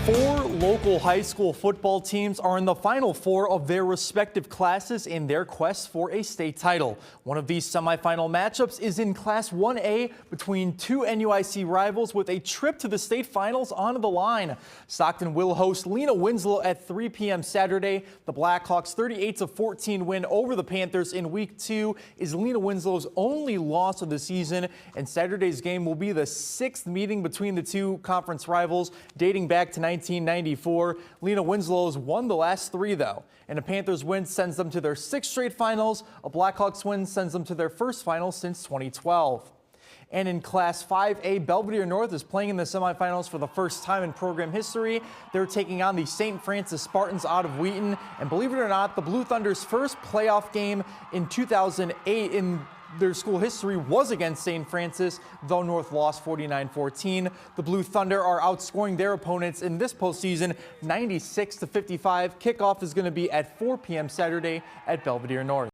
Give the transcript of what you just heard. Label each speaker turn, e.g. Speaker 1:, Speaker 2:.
Speaker 1: Four local high school football teams are in the Final Four of their respective classes in their quest for a state title. One of these semifinal matchups is in Class 1A between two NUIC rivals with a trip to the state finals on the line. Stockton will host Lena Winslow at 3 p.m. Saturday. The Blackhawks' 38-14 win over the Panthers in Week 2 is Lena Winslow's only loss of the season, and Saturday's game will be the sixth meeting between the two conference rivals dating back to 1994. Lena Winslow's won the last three, though, and a Panthers win sends them to their sixth straight finals. A Blackhawks win sends them to their first final since 2012. And in Class 5A, Belvedere North is playing in the semifinals for the first time in program history. They're taking on the St. Francis Spartans out of Wheaton. And believe it or not, the Blue Thunder's first playoff game in 2008 in their school history was against St. Francis, though North lost 49-14. The Blue Thunder are outscoring their opponents in this postseason 96-55. Kickoff is going to be at 4 p.m. Saturday at Belvedere North.